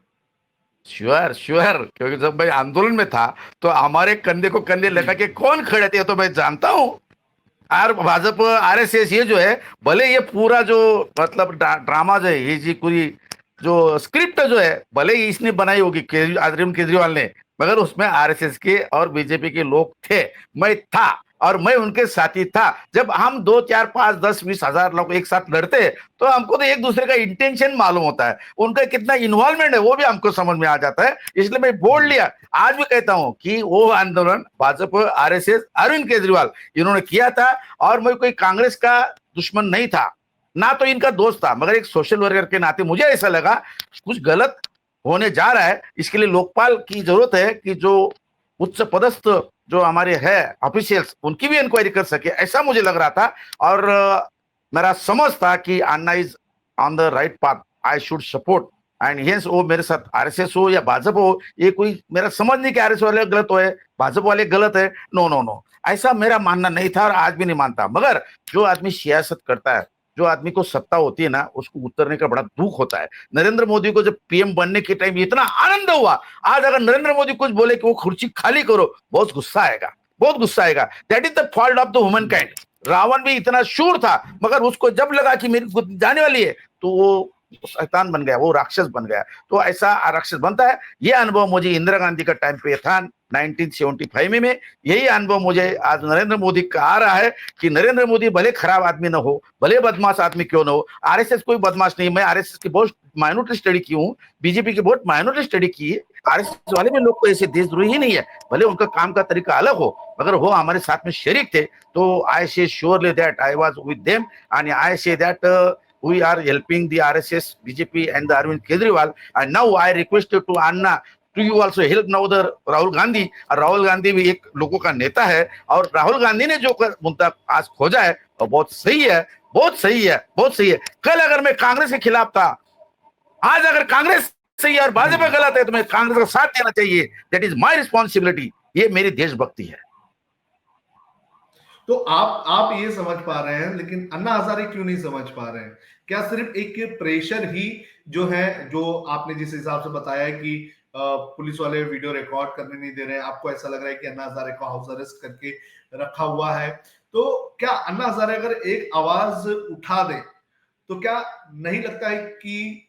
श्योर श्योर, क्योंकि जब मैं आंदोलन में था तो हमारे कंधे को कंधे लगा के कौन खड़े थे, तो मैं जानता हूं। और भाजपा आरएसएस ये जो है, भले ये पूरा जो मतलब ड्रामा जो है, ये जी पूरी जो स्क्रिप्ट जो है, भले ही इसने बनाई होगी अरविंद केजरीवाल ने, मगर उसमें आरएसएस के और बीजेपी के लोग थे, मैं था, और मैं उनके साथी था। जब हम 2 4 5 10 20 हजार लोग एक साथ लड़ते हैं, तो हमको तो एक दूसरे का इंटेंशन मालूम होता है, उनका कितना इन्वॉल्वमेंट है वो भी हमको समझ में आ जाता है। इसलिए मैं बोल लिया, आज भी कहता हूं कि वो आंदोलन भाजपा, आरएसएस, अरविंद केजरीवाल इन्होंने किया था, और मैं कोई कांग्रेस का दुश्मन नहीं था, ना तो इनका दोस्त था। मगर एक सोशल वर्कर के नाते मुझे ऐसा लगा कुछ गलत होने जा रहा है, इसके लिए लोकपाल की जरूरत है कि जो उच्च पदस्थ जो हमारे है ऑफिशियल्स, उनकी भी इंक्वायरी कर सके, ऐसा मुझे लग रहा था। और मेरा समझ था कि Anna is on the right path, I should support, and hence वो मेरे साथ आरएसएस हो या भाजपा हो, ये कोई मेरा समझ नहीं कि आरएसएस वाले गलत हो है, भाजपा वाले गलत है, नो नो नो, ऐसा मेरा मानना नहीं था, और आज भी नहीं मानता। मगर जो आदमी सियासत करता है, जो आदमी को सत्ता होती है ना, उसको उतरने का बड़ा दुख होता है। नरेंद्र मोदी को जब पीएम बनने के टाइम इतना आनंद हुआ, आज अगर नरेंद्र मोदी कुछ बोले कि वो कुर्सी खाली करो, बहुत गुस्सा आएगा, बहुत गुस्सा आएगा। That is the fault of the human kind. Ravan भी इतना शूर था, मगर उसको जब लगा कि मेरी गुद्दी जाने वाली है, तो वो शैतान बन गया, वो राक्षस बन गया। तो ऐसा राक्षस बनता है। ये अनुभव मुझे इंदिरा गांधी का टाइम पे था 1975 में यही अनुभव मुझे आज नरेंद्र मोदी का आ रहा है कि नरेंद्र मोदी भले खराब आदमी ना हो, भले बदमाश आदमी क्यों ना हो, आरएसएस कोई बदमाश नहीं। मैं आरएसएस की बहुत माइनॉरिटी स्टडी की हूँ, बीजेपी की बहुत माइनॉरिटी स्टडी की है। आरएसएस वाले भी लोग को ऐसे देशद्रोही ही नहीं है, भले उनका काम का तरीका अलग हो, मगर वो हमारे साथ में शरीक थे। तो आई से surely that I was with them, and I say that we are helping the RSS, BJP and the Arvind Kejriwal, and now I requested to Anna to you also help now the Rahul Gandhi. और राहुल गांधी भी एक लोगों का नेता है, और राहुल गांधी ने जो मुद्दा आज खोजा है वो बहुत सही है, बहुत सही है, बहुत सही है। कल अगर मैं कांग्रेस के खिलाफ था, आज अगर कांग्रेस सही है और भाजपा गलत है तो मैं कांग्रेस का साथ देना चाहिए। That is my responsibility. ये मेरी देशभक्ति है। तो आप ये समझ पा रहे हैं, लेकिन अन्ना हजारे क्यों नहीं समझ पा रहे हैं? क्या सिर्फ एक प्रेशर ही जो है, जो आपने जिस हिसाब से बताया है कि पुलिस वाले वीडियो रिकॉर्ड करने नहीं दे रहे हैं, आपको ऐसा लग रहा है कि अन्ना हजारे को हाउस अरेस्ट करके रखा हुआ है? तो क्या अन्ना हजारे अगर एक आवाज उठा दे तो क्या नहीं लगता है कि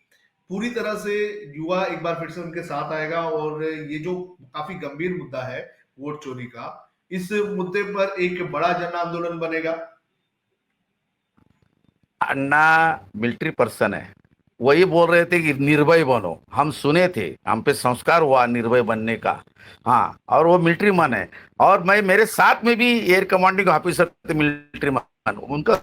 पूरी तरह से युवा एक बार फिर से उनके साथ आएगा और ये जो काफी गंभीर मुद्दा है वोट चोरी का, इस मुद्दे पर एक बड़ा जन आंदोलन बनेगा? अन्ना मिलिट्री पर्सन है, वही बोल रहे थे कि निर्भय बनो। हम सुने थे, हम पे संस्कार हुआ निर्भय बनने का। हाँ, और वो मिलिट्री मैन है। और मैं, मेरे साथ में भी एयर कमांडिंग ऑफिसर थे मिलिट्री मैन, उनका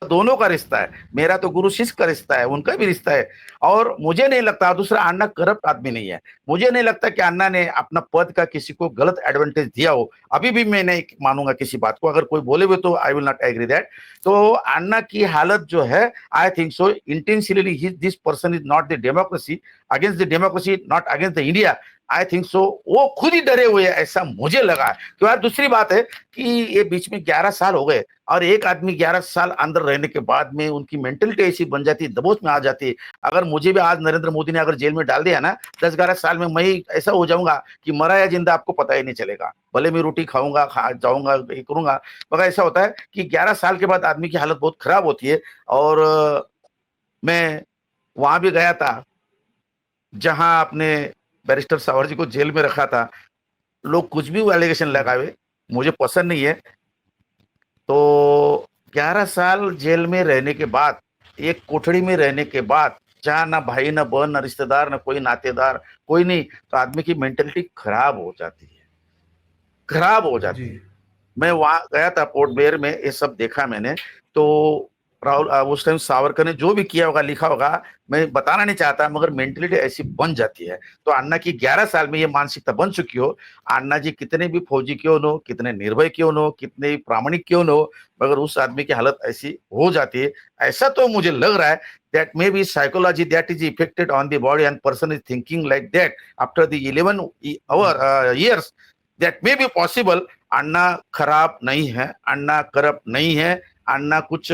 दोनों का रिश्ता है। मेरा तो गुरु शिष्य का रिश्ता है, उनका भी रिश्ता है। और मुझे नहीं लगता, दूसरा, अन्ना करप्ट आदमी नहीं है। मुझे नहीं लगता कि अन्ना ने अपना पद का किसी को गलत एडवांटेज दिया हो। अभी भी मैं नहीं मानूंगा किसी बात को, अगर कोई बोले भी तो I will not agree that. तो अन्ना की हालत जो है, I think so intentionally this person is not the democracy, against the democracy, not against the India. I think so वो खुद ही डरे हुए हैं, ऐसा मुझे लगा। तो यार दूसरी बात है कि ये बीच में 11 साल हो गए, और एक आदमी 11 साल अंदर रहने के बाद में उनकी मेंटलिटी ऐसी बन जाती है, दबोच में आ जाती है। अगर मुझे भी आज नरेंद्र मोदी ने अगर जेल में डाल दिया ना, 10-11 साल में मैं ऐसा हो जाऊंगा कि मरा या जिंदा आपको पता ही नहीं चलेगा। भले मैं रोटी खाऊंगा, खा जाऊंगा, ये करूंगा, मगर ऐसा होता है कि 11 साल के बाद आदमी की हालत बहुत खराब होती है। और मैं वहां भी गया था जहां अपने बैरिस्टर सावरजी को जेल में रखा था। लोग कुछ भी एलिगेशन लगावे, मुझे पसंद नहीं है। तो 11 साल जेल में रहने के बाद, एक कोठड़ी में रहने के बाद, जहां ना भाई ना बहन ना रिश्तेदार ना कोई नातेदार, कोई नहीं, तो आदमी की मेंटलिटी खराब हो जाती है, खराब हो जाती जी। है। मैं वहां गया था पोर्ट ब्लेयर में, ये सब देखा मैंने। तो राहुल, उस टाइम सावरकर ने जो भी किया होगा, लिखा होगा, मैं बताना नहीं चाहता, मगर मेंटलिटी ऐसी बन जाती है। तो अन्ना की 11 साल में ये मानसिकता बन चुकी हो। अन्ना जी कितने भी फौजी क्यों न हो, कितने निर्भय क्यों न हो, कितने भी प्रामाणिक क्यों न हो, मगर उस आदमी की हालत ऐसी हो जाती है। ऐसा तो मुझे लग रहा है that may be psychology that is effected on the body and person is thinking like that after the 11 years, that may be possible. Anna खराब नहीं है, अन्ना करप्ट नहीं है, अन्ना कुछ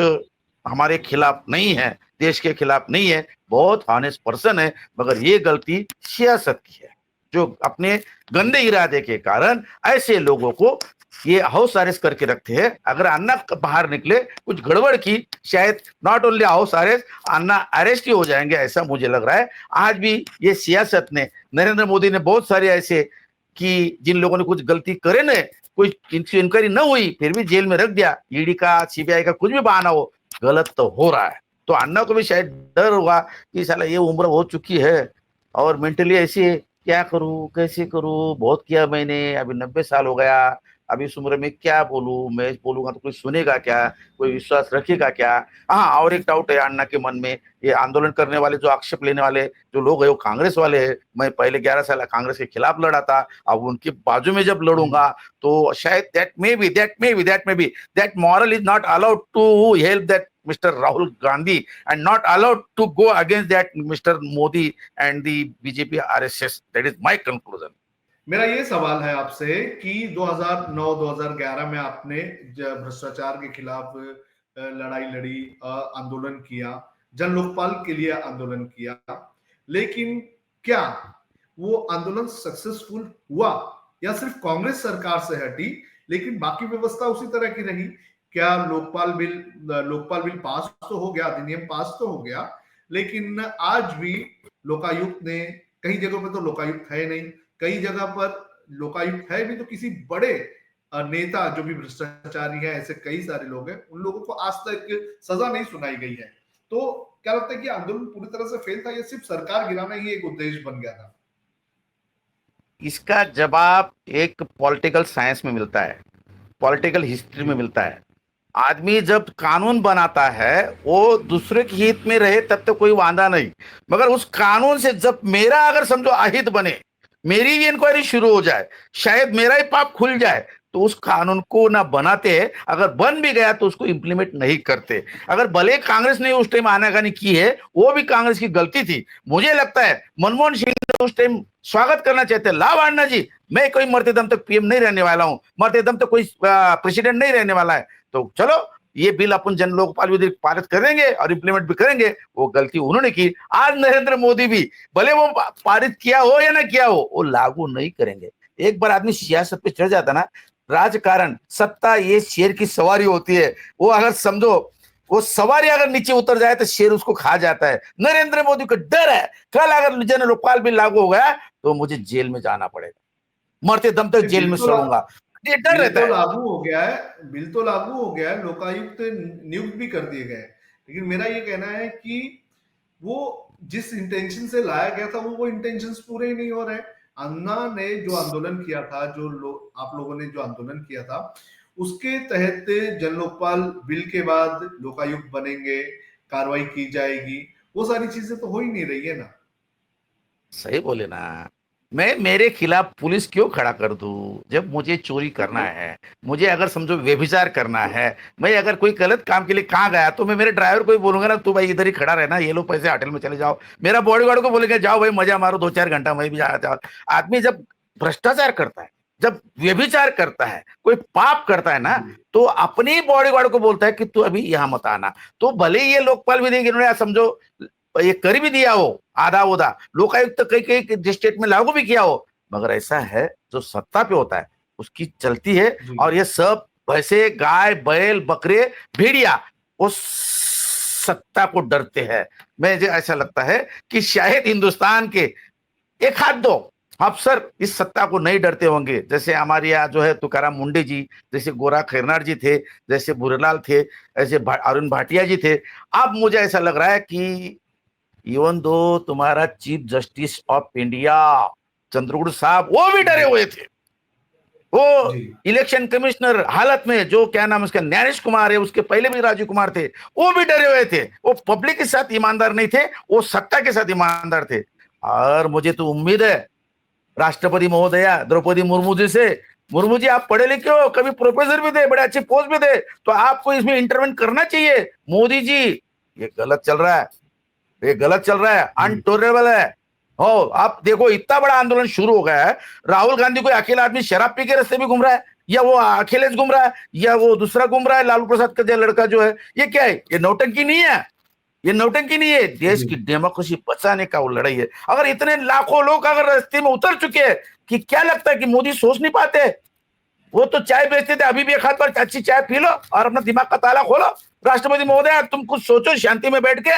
हमारे खिलाफ नहीं है, देश के खिलाफ नहीं है, बहुत ऑनेस्ट पर्सन है। मगर ये गलती सियासत की है, जो अपने गंदे इरादे के कारण ऐसे लोगों को ये हाउस अरेस्ट करके रखते हैं। अगर अन्ना बाहर निकले, कुछ गड़बड़ की, शायद not only house arrest, Anna arrest ही हो जाएंगे, ऐसा मुझे लग रहा है। आज भी ये सियासत ने, नरेंद्र मोदी ने बहुत सारे ऐसे कि जिन लोगों ने कुछ गलती करे न, कोई इनकी इंक्वायरी न हुई, फिर भी जेल में रख दिया। ईडी का, सीबीआई का कुछ भी बहाना हो, गलत तो हो रहा है। तो अन्ना को भी शायद डर होगा कि साला ये उम्र हो चुकी है और मेंटली ऐसी है, क्या करूं, कैसे करूं, बहुत किया मैंने, अभी 90 साल हो गया, अभी इस उम्र में क्या बोलूं, मैं बोलूंगा तो कोई सुनेगा क्या, कोई विश्वास रखेगा क्या। हाँ, और एक डाउट है अन्ना के मन में, ये आंदोलन करने वाले, जो आक्षेप लेने वाले जो लोग है, वो कांग्रेस वाले है। मैं पहले 11 साल कांग्रेस के खिलाफ लड़ा था, अब उनके बाजू में जब लड़ूंगा तो शायद that may be that moral is not allowed to help that Mr. Rahul Gandhi and not allowed to go against that Mr. Modi and the BJP RSS. That is my conclusion. मेरा ये सवाल है आपसे कि 2009-2011 में आपने जब भ्रष्टाचार के खिलाफ लड़ाई लड़ी, आंदोलन किया, जन लोकपाल के लिए आंदोलन किया, लेकिन क्या वो आंदोलन सक्सेसफुल हुआ या सिर्फ कांग्रेस सरकार से हटी लेकिन बाकी व्यवस्था उसी तरह की रही? क्या लोकपाल बिल पास तो हो गया, अधिनियम पास तो हो गया, लेकिन आज भी लोकायुक्त ने, कई जगहों पर तो लोकायुक्त है नहीं, कई जगह पर लोकायुक्त है भी तो किसी बड़े नेता जो भी भ्रष्टाचारी है, ऐसे कई सारे लोग हैं, उन लोगों को आज तक सजा नहीं सुनाई गई है। तो क्या लगता है कि आंदोलन पूरी तरह से फेल था या सिर्फ सरकार गिराना ही एक उद्देश्य बन गया था? इसका जवाब एक पॉलिटिकल साइंस में मिलता है, पॉलिटिकल हिस्ट्री में मिलता है। आदमी जब कानून बनाता है, वो दूसरे के हित में रहे तब तो कोई वादा नहीं, मगर उस कानून से जब मेरा अगर समझो अहित बने, मेरी भी इंक्वायरी शुरू हो जाए, शायद मेरा ही पाप खुल जाए, तो उस कानून को ना बनाते, अगर बन भी गया तो उसको इंप्लीमेंट नहीं करते। अगर भले कांग्रेस ने उस टाइम आनाकानी की है, वो भी कांग्रेस की गलती थी। मुझे लगता है मनमोहन सिंह ने उस टाइम स्वागत करना चाहते, लाभ अन्ना जी, मैं कोई मरते दम तक पीएम नहीं रहने वाला हूं, मरते दम तक कोई प्रेसिडेंट नहीं रहने वाला है, तो चलो ये बिल अपन जन लोकपाल विधेयक पारित करेंगे और इंप्लीमेंट भी करेंगे। वो गलती उन्होंने की। आज नरेंद्र मोदी भी भले वो पारित किया हो या ना किया हो, वो लागू नहीं करेंगे। एक बार आदमी सियासत पे चढ़ जाता ना, राजकारण, सत्ता, ये शेर की सवारी होती है। वो अगर समझो वो सवारी अगर नीचे उतर जाए तो शेर उसको खा जाता है। नरेंद्र मोदी को डर है, कल अगर जन लोकपाल बिल लागू हो गया तो मुझे जेल में जाना पड़ेगा, मरते दम तक जेल में सड़ूंगा, ये डर बिल रहता तो है। लागू हो गया है, बिल तो लागू हो गया है, लोकायुक्त नियुक्त भी कर दिए गए, लेकिन मेरा ये कहना है कि वो जिस इंटेंशन से लाया गया था वो इंटेंशंस पूरे ही नहीं हो रहे। अन्ना ने जो आंदोलन किया था, आप लोगों ने जो आंदोलन किया था, उसके तहत जन लोकपाल बिल के बाद लोकायुक्त बनेंगे, कार्रवाई की जाएगी, वो सारी चीजें तो हो ही नहीं रही है ना। सही बोले ना। मैं मेरे खिलाफ पुलिस क्यों खड़ा कर दूं? जब मुझे चोरी करना है, मुझे अगर समझो व्यभिचार करना है, मैं अगर कोई गलत काम के लिए कहाँ गया तो मैं मेरे ड्राइवर को ही बोलूंगा ना, तू भाई इधर ही खड़ा रहना, ये लो पैसे होटल में चले जाओ। मेरा बॉडीगार्ड को बोलेंगे जाओ भाई मजा मारो 2-4 घंटा, मैं भी जाओ। आदमी जब भ्रष्टाचार करता है, जब व्यभिचार करता है, कोई पाप करता है ना, तो अपने बॉडीगार्ड को बोलता है कि तू अभी यहां मत आना। तो भले ये लोकपाल विधेयक इन्होंने समझो ये कर भी दिया हो आधा उदा, लोकायुक्त कई कई स्टेट में लागू भी किया हो, मगर ऐसा है जो सत्ता पे होता है उसकी चलती है। और ये सब वैसे गाय बैल बकरे भेड़िया वो सत्ता को डरते हैं। मुझे ऐसा लगता है कि शायद हिंदुस्तान के एक हाथ दो अफसर इस सत्ता को नहीं डरते होंगे, जैसे हमारे यहाँ जो है तुकाराम मुंडे जी, जैसे गोरा खैरनार जी थे, जैसे भूरेलाल थे, ऐसे अरुण भाटिया जी थे। अब मुझे ऐसा लग रहा है कि इवन दो तुम्हारा chief justice of India Chandrachud साहब वो भी डरे हुए थे। वो इलेक्शन कमिश्नर हालत में जो क्या नाम उसका न्यायेश कुमार है, उसके पहले भी राजीव कुमार थे, वो भी डरे हुए थे। वो पब्लिक के साथ ईमानदार नहीं थे, वो सत्ता के साथ ईमानदार थे। और मुझे तो उम्मीद है राष्ट्रपति महोदया द्रौपदी मुर्मू जी से, मुर्मू जी आप पढ़े लिखे हो, कभी प्रोफेसर भी थे, बड़े अच्छे पोस्ट भी थे, तो आपको इसमें इंटरवेंट करना चाहिए। मोदी जी ये गलत चल रहा है, ये गलत चल रहा है, अनटोलरेबल है। हो आप देखो इतना बड़ा आंदोलन शुरू हो गया है, राहुल गांधी कोई अकेला आदमी शराब पी के रास्ते में घूम रहा है, या वो अखिलेश घूम रहा है, या वो दूसरा घूम रहा है लालू प्रसाद का लड़का जो है, ये क्या है? ये नौटंकी नहीं है, ये नौटंकी नहीं है, देश की डेमोक्रेसी बचाने का वो लड़ाई है। अगर इतने लाखों लोग अगर रास्ते में उतर चुके हैं कि क्या लगता है कि मोदी सोच नहीं पाते? वो तो चाय बेचते थे, अभी भी एक हाथ पर अच्छी चाय पी लो और अपना दिमाग का ताला खोलो। राष्ट्रपति महोदय तुम कुछ सोचो, शांति में बैठ के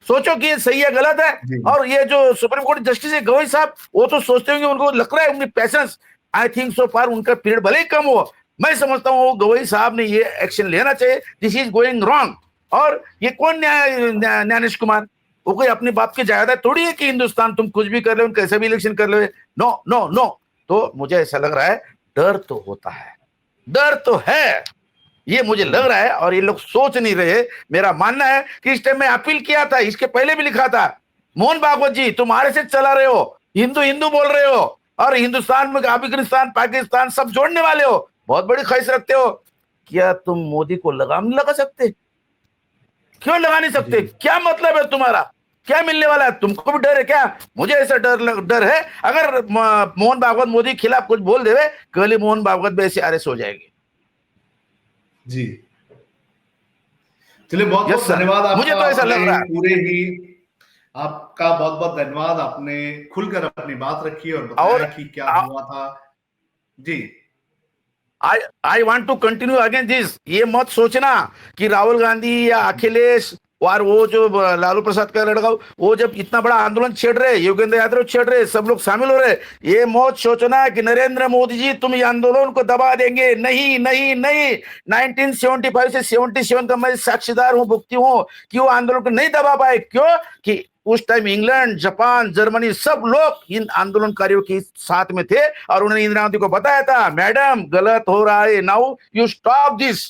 सोचो कि ये सही है गलत है। और ये जो सुप्रीम कोर्ट जस्टिस है गवई साहब, वो तो सोचते होंगे, उनको लग रहा है उनकी पैशंस, आई थिंक सो फार उनका पीरियड भले ही कम हो, मैं समझता हूँ गवई साहब ने ये एक्शन लेना चाहिए। This is going wrong. और ये कौन न्यायेश कुमार, वो कोई अपने बाप की जायदाद थोड़ी है कि हिंदुस्तान तुम कुछ भी कर लो, कैसे भी इलेक्शन कर लो। No no no. तो मुझे ऐसा लग रहा है डर तो होता है, डर तो है, ये मुझे लग रहा है, और ये लोग सोच नहीं रहे। मेरा मानना है कि इस टाइम मैं अपील किया था, इसके पहले भी लिखा था, मोहन भागवत जी तुम आरएसएस चला रहे हो, हिंदू हिंदू बोल रहे हो, और हिंदुस्तान में अफगानिस्तान पाकिस्तान सब जोड़ने वाले हो, बहुत बड़ी ख्वाहिश रखते हो, क्या तुम मोदी को लगाम नहीं लगा सकते? क्यों लगा नहीं सकते? क्या मतलब है तुम्हारा? क्या मिलने वाला है? तुमको भी डर है क्या? मुझे ऐसा डर है, अगर मोहन भागवत मोदी के खिलाफ कुछ बोल देवे, कल ही मोहन भागवत भी ऐसे अरेस्ट हो जाएंगे। जी चलिए, बहुत बहुत धन्यवाद आपका। मुझे तो ऐसा लग रहा है। पूरे ही आपका बहुत बहुत धन्यवाद, आपने खुलकर अपनी बात रखी और बताया कि क्या हुआ था। जी I want to continue again this. ये मत सोचना कि राहुल गांधी या अखिलेश और वो जो लालू प्रसाद का लड़का, वो जब इतना बड़ा आंदोलन छेड़ रहे, योगेंद्र यादव छेड़ रहे, सब लोग शामिल हो रहे, ये मत सोचना कि नरेंद्र मोदी जी तुम ये आंदोलन को दबा देंगे। नहीं नहीं नहीं, 1975 से 77 का मैं साक्षीदार हूं, भुगती हूं कि वो आंदोलन को नहीं दबा पाए। क्यों? कि उस टाइम इंग्लैंड, जापान, जर्मनी सब लोग इन आंदोलनकारियों के साथ में थे, और उन्होंने इंदिरा गांधी को बताया था, मैडम गलत हो रहा है, नाउ यू स्टॉप दिस।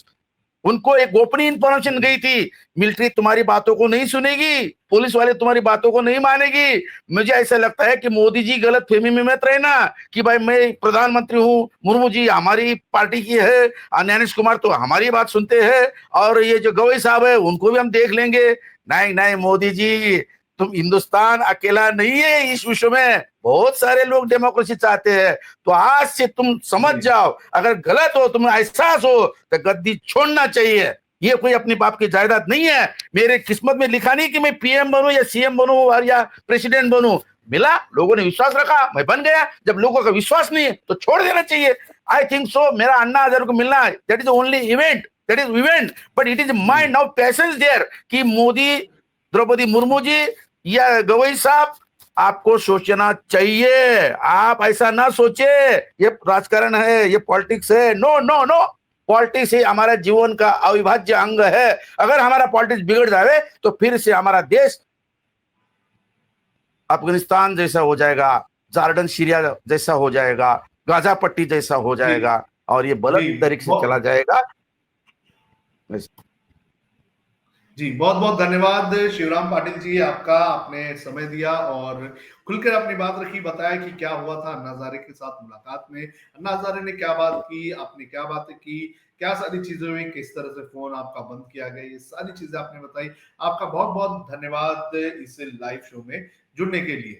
उनको एक गोपनीय इंफॉर्मेशन गई थी, मिलिट्री तुम्हारी बातों को नहीं सुनेगी, पुलिस वाले तुम्हारी बातों को नहीं मानेगी। मुझे ऐसा लगता है कि मोदी जी गलत फहमी में मत रहना कि भाई मैं प्रधानमंत्री हूँ, मुर्मू जी हमारी पार्टी की है, नीतीश कुमार तो हमारी बात सुनते हैं, और ये जो गवई साहब है उनको भी हम देख लेंगे। नहीं नहीं मोदी जी, तुम हिंदुस्तान अकेला नहीं है इस विश्व में, बहुत सारे लोग डेमोक्रेसी चाहते हैं। तो आज से तुम समझ जाओ, अगर गलत हो, तुम्हें एहसास हो, तो गद्दी छोड़ना चाहिए। ये कोई अपनी बाप की जायदाद नहीं है। मेरे किस्मत में लिखा नहीं कि मैं पीएम बनूं या सीएम बनूं और या प्रेसिडेंट बनूं। मिला, लोगों ने विश्वास रखा, मैं बन गया। जब लोगों का विश्वास नहीं है तो छोड़ देना चाहिए। आई थिंक सो, मेरा अन्ना हजारे को मिलना, that is only event, that is event, but it is mind of passengers there कि मोदी, द्रौपदी मुर्मू जी या गवई साहब, आपको सोचना चाहिए। आप ऐसा ना सोचे ये राजकारण है, ये पॉलिटिक्स है। नो नो नो, पॉलिटिक्स ही हमारा जीवन का अविभाज्य अंग है। अगर हमारा पॉलिटिक्स बिगड़ जाए तो फिर से हमारा देश अफगानिस्तान जैसा हो जाएगा, जॉर्डन सीरिया जैसा हो जाएगा, गाजा पट्टी जैसा हो जाएगा, और ये गलत तरीके से चला जाएगा। जी, बहुत बहुत धन्यवाद शिवराम पाटिल जी, आपका, आपने समय दिया और खुलकर अपनी बात रखी, बताया कि क्या हुआ था अन्ना हजारे के साथ मुलाकात में, अन्ना हजारे ने क्या बात की, आपने क्या बातें की, क्या सारी चीजें हुई, किस तरह से फोन आपका बंद किया गया, ये सारी चीजें आपने बताई। आपका बहुत बहुत धन्यवाद इस लाइव शो में जुड़ने के लिए।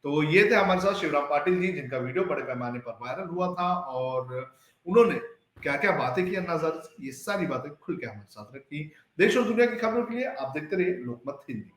तो ये थे हमारे साथ शिवराम पाटिल जी, जिनका वीडियो बड़े पैमाने पर वायरल हुआ था, और उन्होंने क्या क्या बातें की अन्ना हजारे, ये सारी बातें खुल के हमारे साथ रखी। देश और दुनिया की खबरों के लिए आप देखते रहिए लोकमत हिंदी।